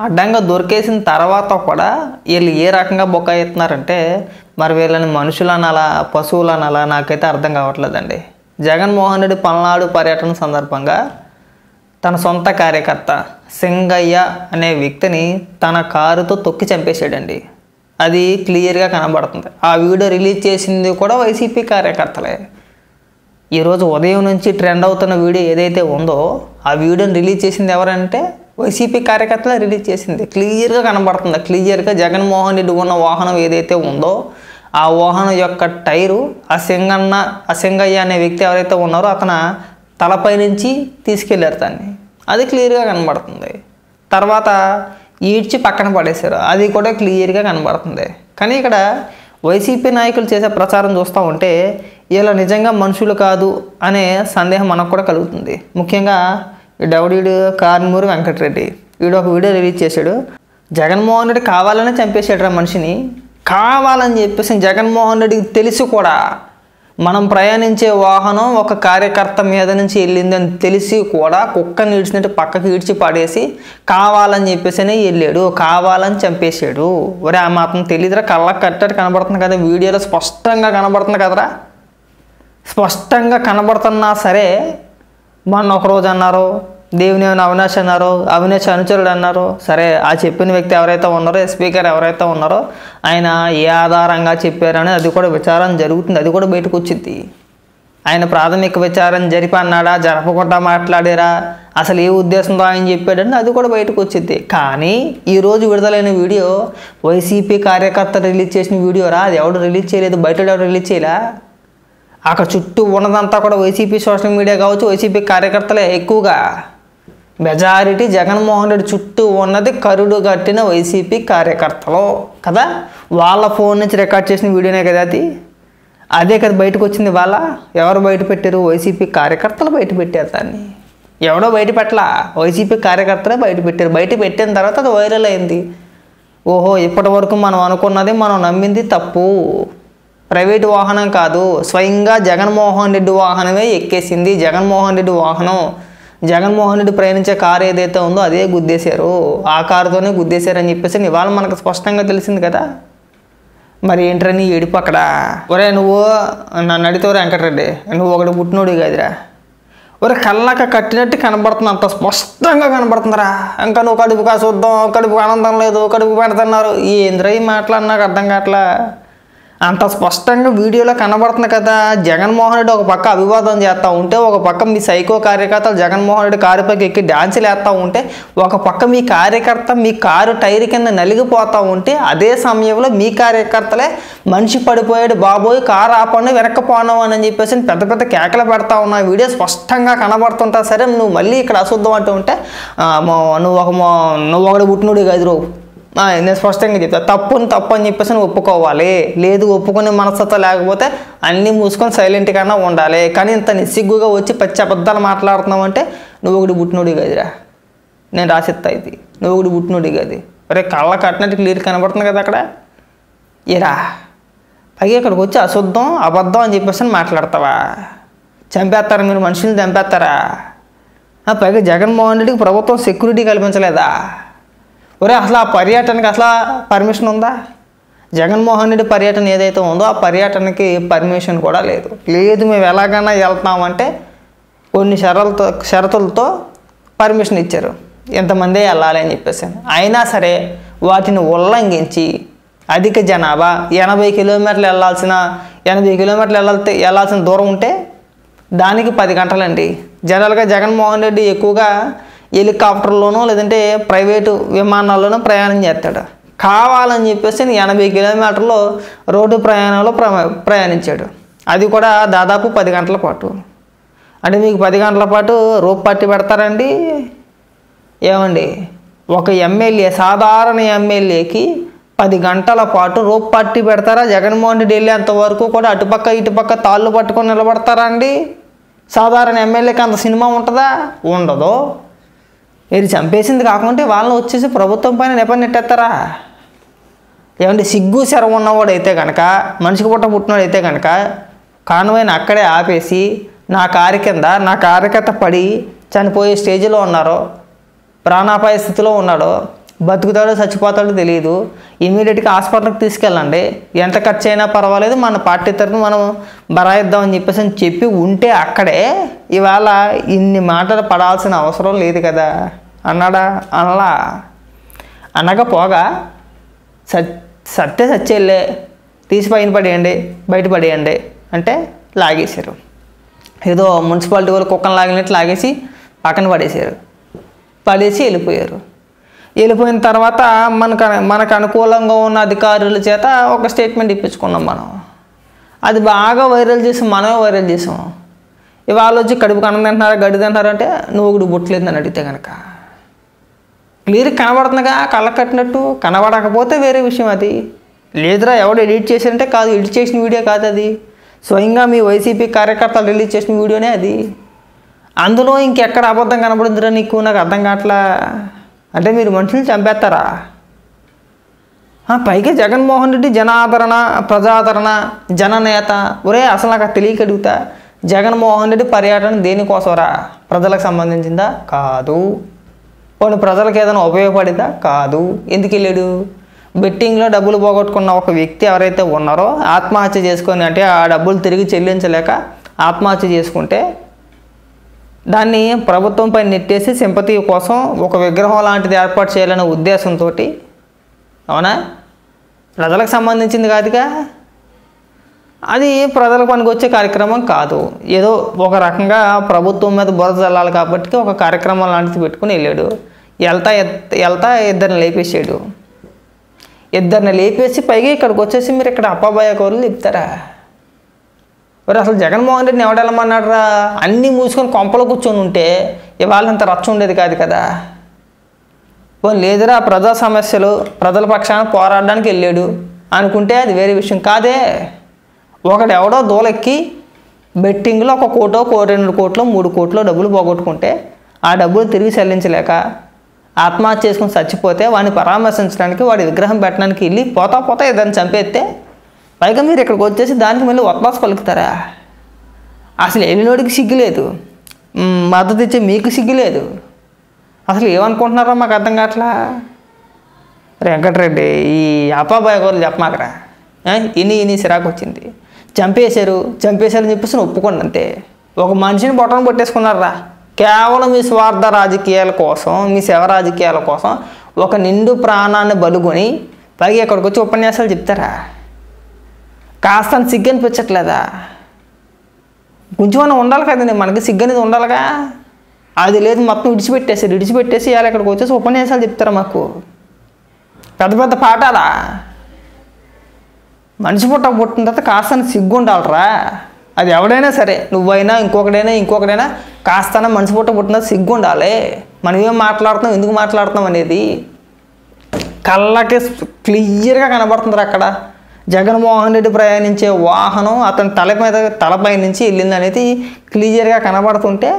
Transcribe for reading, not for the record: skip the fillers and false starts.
అడ్డంగా దొరికేసిన తర్వాత కూడా వీళ్ళు ఏ రకంగా బొక్కాయిస్తున్నారంటే మరి వీళ్ళని మనుషులు అనాలా పశువులు అనాలా నాకైతే అర్థం కావట్లేదండి. జగన్మోహన్ రెడ్డి పల్నాడు పర్యటన సందర్భంగా తన సొంత కార్యకర్త సింగయ్య అనే వ్యక్తిని తన కారుతో తొక్కి చంపేశాడండి. అది క్లియర్గా కనబడుతుంది. ఆ వీడియో రిలీజ్ చేసింది కూడా వైసీపీ కార్యకర్తలే. ఈరోజు ఉదయం నుంచి ట్రెండ్ అవుతున్న వీడియో ఏదైతే ఉందో ఆ వీడియోని రిలీజ్ చేసింది ఎవరంటే వైసీపీ కార్యకర్తలే రిలీజ్ చేసింది. క్లియర్గా కనబడుతుంది. క్లియర్గా జగన్మోహన్ రెడ్డి ఉన్న వాహనం ఏదైతే ఉందో ఆ వాహనం యొక్క టైరు ఆ సింగయ్య అనే వ్యక్తి ఎవరైతే ఉన్నారో అతను తలపై నుంచి తీసుకెళ్ళారు దాన్ని. అది క్లియర్గా కనబడుతుంది. తర్వాత ఈడ్చి పక్కన పడేశారు. అది కూడా క్లియర్గా కనబడుతుంది. కానీ ఇక్కడ వైసీపీ నాయకులు చేసే ప్రచారం చూస్తూ ఉంటే వీళ్ళు నిజంగా మనుషులు కాదు అనే సందేహం మనకు కూడా కలుగుతుంది. ముఖ్యంగా డౌడీడు కారుమూరి వెంకటరెడ్డి వీడు ఒక వీడియో రిలీజ్ చేశాడు. జగన్మోహన్ రెడ్డి కావాలని చంపేశాడు రా మనిషిని. కావాలని చెప్పేసి జగన్మోహన్ రెడ్డికి తెలిసి కూడా మనం ప్రయాణించే వాహనం ఒక కార్యకర్త మీద నుంచి వెళ్ళిందని తెలిసి కూడా కుక్కని ఈడ్చినట్టు పక్కకి ఈడ్చి పడేసి కావాలని చెప్పేసినే వెళ్ళాడు. కావాలని చంపేశాడు. ఒరే ఆ మాత్రం తెలియదురా, కళ్ళకు కట్టట్టు కనబడుతుంది కదా, వీడియోలో స్పష్టంగా కనబడుతుంది కదరా. స్పష్టంగా కనబడుతున్నా సరే మొన్న ఒకరోజు అన్నారు దేవినేని అవినాష్ అన్నారు, అవినాష్ అనుచరుడు అన్నారు. సరే ఆ చెప్పిన వ్యక్తి ఎవరైతే ఉన్నారో స్పీకర్ ఎవరైతే ఉన్నారో ఆయన ఏ ఆధారంగా చెప్పారని అది కూడా విచారణ జరుగుతుంది. అది కూడా బయటకు వచ్చింది. ఆయన ప్రాథమిక విచారణ జరిపి అన్నాడా, జరపకుండా మాట్లాడారా, అసలు ఏ ఉద్దేశంతో ఆయన చెప్పాడని అది కూడా బయటకు వచ్చింది. కానీ ఈరోజు విడుదలైన వీడియో వైసీపీ కార్యకర్త రిలీజ్ చేసిన వీడియోరా. అది ఎవడు రిలీజ్ చేయలేదు, బయట ఎవడు రిలీజ్ చేయలే. అక్కడ చుట్టూ ఉన్నదంతా కూడా వైసీపీ సోషల్ మీడియా కావచ్చు, వైసీపీ కార్యకర్తలే ఎక్కువగా. మెజారిటీ జగన్మోహన్ రెడ్డి చుట్టూ ఉన్నది కరుడు కట్టిన వైసీపీ కార్యకర్తలు కదా. వాళ్ళ ఫోన్ నుంచి రికార్డ్ చేసిన వీడియోనే కదా అది. అదే కదా బయటకు వచ్చింది. వాళ్ళ ఎవరు బయట పెట్టారు? వైసీపీ కార్యకర్తలు బయట పెట్టారు. దాన్ని ఎవడో బయట పెట్టలా, వైసీపీ కార్యకర్తలే బయట పెట్టారు. బయట పెట్టిన తర్వాత అది వైరల్ అయింది. ఓహో ఇప్పటి వరకు మనం అనుకున్నది మనం నమ్మింది తప్పు. ప్రైవేటు వాహనం కాదు, స్వయంగా జగన్మోహన్ రెడ్డి వాహనమే ఎక్కేసింది. జగన్మోహన్ రెడ్డి వాహనం, జగన్మోహన్ రెడ్డి ప్రయాణించే కారు ఏదైతే ఉందో అదే గుద్దేశారు. ఆ కారుతోనే గుద్దేశారని చెప్పేసి ఇవాళ మనకు స్పష్టంగా తెలిసింది కదా. మరి ఏంటని ఏడుపు అక్కడ. ఒరే నువ్వు నన్ను అడిగితే వెంకటరెడ్డి నువ్వు ఒకటి పుట్టినోడు కాదురా. ఒరే కళ్ళక కట్టినట్టు కనబడుతుంది, అంత స్పష్టంగా కనబడుతుందిరా. ఇంకా నువ్వు కడుపుగా చూద్దాం, కడుపు ఆనందం లేదు, కడుపు పెడుతున్నారు. ఏంద్రా ఈ మాటలు నాకు అర్థం కావట్లా. అంత స్పష్టంగా వీడియోలో కనబడుతుంది కదా. జగన్మోహన్ రెడ్డి ఒక పక్క అభివాదం చేస్తూ ఉంటే ఒక పక్క మీ సైకో కార్యకర్తలు జగన్మోహన్ రెడ్డి కారుపైకి ఎక్కి డ్యాన్సులు వేస్తూ ఉంటే ఒక పక్క మీ కార్యకర్త మీ కారు టైర్ కింద నలిగిపోతూ ఉంటే అదే సమయంలో మీ కార్యకర్తలే మనిషి పడిపోయాడు బాబోయ్ కారు ఆపండి వెనక్కిపోను అని చెప్పేసి పెద్ద పెద్ద కేకలు పెడతా ఉన్న వీడియో స్పష్టంగా కనబడుతుంటా. సరే నువ్వు మళ్ళీ ఇక్కడ అశుద్ధం అంటూ ఉంటే నువ్వు ఒకటి పుట్టినోడు కాదు. నేను స్పష్టంగా చెప్తా తప్పు అని చెప్పేసి నువ్వు ఒప్పుకోవాలి. లేదు ఒప్పుకునే మనస్తత్వం లేకపోతే అన్నీ మూసుకొని సైలెంట్గానే ఉండాలి. కానీ ఇంత నిస్సిగ్గుగా వచ్చి పచ్చి అబద్ధాలు మాట్లాడుతున్నావు అంటే నువ్వు ఒకటి పుట్టినోడి కాదురా. నేను రాసిస్తా ఇది, నువ్వు ఒకటి పుట్టినోడి కాదు. అరే కళ్ళ కట్టినట్టు క్లియర్ కనబడుతుంది కదా అక్కడ. ఏరా పైగా ఇక్కడికి వచ్చి అశుద్ధం అబద్ధం అని చెప్పేసి మాట్లాడతావా? చంపేస్తారా మీరు? మనుషుల్ని చంపేస్తారా? పైగా జగన్మోహన్ రెడ్డికి ప్రభుత్వం సెక్యూరిటీ కల్పించలేదా? ఒరే అసలు ఆ పర్యటనకి అసలు పర్మిషన్ ఉందా? జగన్మోహన్ రెడ్డి పర్యటన ఏదైతే ఉందో ఆ పర్యటనకి పర్మిషన్ కూడా లేదు. మేము ఎలాగైనా వెళ్తామంటే కొన్ని షరతులతో పర్మిషన్ ఇచ్చారు, ఎంతమంది వెళ్ళాలి అని చెప్పేసి. అయినా సరే వాటిని ఉల్లంఘించి అధిక జనాభా 80 కిలోమీటర్లు వెళ్ళాల్సిన దూరం ఉంటే దానికి 10 గంటలండి. జనరల్గా జగన్మోహన్ రెడ్డి ఎక్కువగా హెలికాప్టర్లోనో లేదంటే ప్రైవేటు విమానాల్లోనో ప్రయాణం చేస్తాడు. కావాలని చెప్పేసి 80 కిలోమీటర్లు రోడ్డు ప్రయాణంలో ప్రయాణించాడు. అది కూడా దాదాపు 10 గంటల పాటు. అంటే మీకు 10 గంటల పాటు రోప్ పట్టి పెడతారండి? ఏమండి ఒక ఎమ్మెల్యే సాధారణ ఎమ్మెల్యేకి 10 గంటల పాటు రోప్ పట్టి పెడతారా? జగన్మోహన్ రెడ్డి వెళ్ళేంత వరకు కూడా అటుపక్క ఇటుపక్క తాళ్ళు పట్టుకొని నిలబడతారా అండి? సాధారణ ఎమ్మెల్యేకి అంత సినిమా ఉంటుందా? ఉండదు. మీరు చంపేసింది కాకుంటే వాళ్ళని వచ్చేసి ప్రభుత్వం పైన నెట్టేస్తారా? ఏమంటే సిగ్గు శరం ఉన్నవాడైతే కనుక మనిషికి పుట్టినవాడైతే కనుక కాన్వాయ్ని అక్కడే ఆపేసి నా కారు కింద నా కార్యకర్త పడి చనిపోయే స్టేజ్లో ఉన్నారో ప్రాణాపాయ స్థితిలో ఉన్నాడో బతుకుతాడో చచ్చిపోతాడో తెలియదు. ఇమీడియట్గా హాస్పిటల్కి తీసుకెళ్ళండి, ఎంత ఖర్చు అయినా పర్వాలేదు, మన పార్టీ తరఫున మనం బరాయిద్దామని చెప్పి ఉంటే అక్కడే ఇవాళ ఇన్ని మాటలు పడాల్సిన అవసరం లేదు కదా అన్నాడా? అనలా. అనకపోగా సత్యలే తీసి బయట పడేయండి అంటే లాగేశారు. ఏదో మున్సిపాలిటీ వాళ్ళు కుక్కను లాగినట్టు లాగేసి పక్కన పడేసి వెళ్ళిపోయిన తర్వాత మనకు అనుకూలంగా ఉన్న అధికారుల చేత ఒక స్టేట్మెంట్ ఇప్పించుకున్నాం మనం. అది బాగా మనమే వైరల్ చేసాం. ఇవాళ వచ్చి కడుపు గడి తింటున్నారా అంటే నువ్వు ఒకటి బుట్టలేదు అని అడిగితే కనుక క్లియర్ కనబడుతుందిగా, కళ్ళ కట్టినట్టు. కనబడకపోతే వేరే విషయం. అది లేదురా ఎవడు ఎడిట్ చేశారంటే కాదు, ఎడిట్ చేసిన వీడియో కాదు అది, స్వయంగా మీ వైసీపీ కార్యకర్తలు రిలీజ్ చేసిన వీడియోనే అది. అందులో ఇంకెక్కడ అబద్ధం కనబడుతుందిరా నీకు? నాకు అర్థం కావట్లా. అంటే మీరు మనుషుల్ని చంపేస్తారా? పైగా జగన్మోహన్ రెడ్డి జనాదరణ, ప్రజాదరణ, జననేత. ఒరే అసలు నాకు తెలియక అడుగుతా, జగన్మోహన్ రెడ్డి పర్యటన దేనికోసరా? ప్రజలకు సంబంధించిందా? కాదు. పోనీ ప్రజలకు ఏదైనా ఉపయోగపడిందా? కాదు. ఎందుకు వెళ్ళాడు? బెట్టింగ్లో డబ్బులు పోగొట్టుకున్న ఒక వ్యక్తి ఎవరైతే ఉన్నారో ఆత్మహత్య చేసుకొని, అంటే ఆ డబ్బులు తిరిగి చెల్లించలేక ఆత్మహత్య చేసుకుంటే దాన్ని ప్రభుత్వంపై నెట్టేసి సింపతి కోసం ఒక విగ్రహం లాంటిది ఏర్పాటు చేయాలనే ఉద్దేశంతో, అవునా, ప్రజలకు సంబంధించింది కాదుగా అది. ప్రజలకు పనికొచ్చే కార్యక్రమం కాదు. ఏదో ఒక రకంగా ప్రభుత్వం మీద బురద చల్లాలి కాబట్టి ఒక కార్యక్రమం లాంటిది పెట్టుకుని వెళ్ళాడు. వెళ్తా ఇద్దరిని లేపేసి పైగా ఇక్కడికి వచ్చేసి మీరు ఇక్కడ అప్పాబాయ కోర్లు చెప్తారా? మరి అసలు జగన్మోహన్ రెడ్డిని ఎవడెళ్ళమన్నాడురా? అన్నీ మూసుకొని కొంపలో కూర్చొని ఉంటే ఇవాళ అంత రచ్చ ఉండేది కాదు కదా. పోనీ లేదురా ప్రజా సమస్యలు, ప్రజల పక్షాన పోరాడడానికి వెళ్ళాడు అనుకుంటే అది వేరే విషయం కాదే. ఒకడెవడో దూలెక్కి బెట్టింగ్లో 1 కోటో 2 కోట్లో 3 కోట్లో డబ్బులు పోగొట్టుకుంటే ఆ డబ్బులు తిరిగి చెల్లించలేక ఆత్మహత్య చేసుకుని చచ్చిపోతే వాడిని పరామర్శించడానికి, వాడి విగ్రహం పెట్టడానికి వెళ్ళి పోతా ఏదైనా చంపేస్తే పైగా మీరు ఇక్కడికి వచ్చేసి దానికి మళ్ళీ ఒత్తాసు పలుకుతారా? అసలు వెళ్ళినోడికి సిగ్గులేదు, మద్దతు ఇచ్చే మీకు సిగ్గులేదు. అసలు ఏమనుకుంటున్నారో మాకు అర్థం కావట్లా. వెంకటరెడ్డి ఈ అప్పాబాయ గోర్లు చెప్పమాకరా. ఇని సిరాకు వచ్చింది. చంపేశారని చెప్పేసి ఒప్పుకోండి అంతే. ఒక మనిషిని బొట్టను పట్టేసుకున్నారా కేవలం మీ స్వార్థ రాజకీయాల కోసం, మీ శవ రాజకీయాల కోసం ఒక నిండు ప్రాణాన్ని బలుగొని పైగా ఇక్కడికి వచ్చి ఉపన్యాసాలు చెప్తారా? కాస్త సిగ్గు అనిపించట్లేదా? కొంచెం ఉండాలి కదండి, మనకి సిగ్గు అనేది ఉండాలిగా. అది లేదు, మొత్తం విడిచిపెట్టేసి ఇలా ఇక్కడికి వచ్చేసి ఉపన్యాసాలు చెప్తారా? మాకు పెద్ద పాఠాలా? మనిషి పుట్టిన తర్వాత కాస్త సిగ్గు ఉండాలరా. అది ఎవడైనా సరే, నువ్వైనా ఇంకొకడైనా కాస్త మనిషి పుట్టిన సిగ్గు ఉండాలి. మనం ఏం మాట్లాడుతున్నాం, ఎందుకు మాట్లాడుతున్నాం అనేది కళ్ళకి క్లియర్గా కనబడుతుంది. అక్కడ జగన్మోహన్ రెడ్డి ప్రయాణించే వాహనం అతని తలపై నుంచి వెళ్ళింది అనేది క్లియర్గా కనబడుతుంటే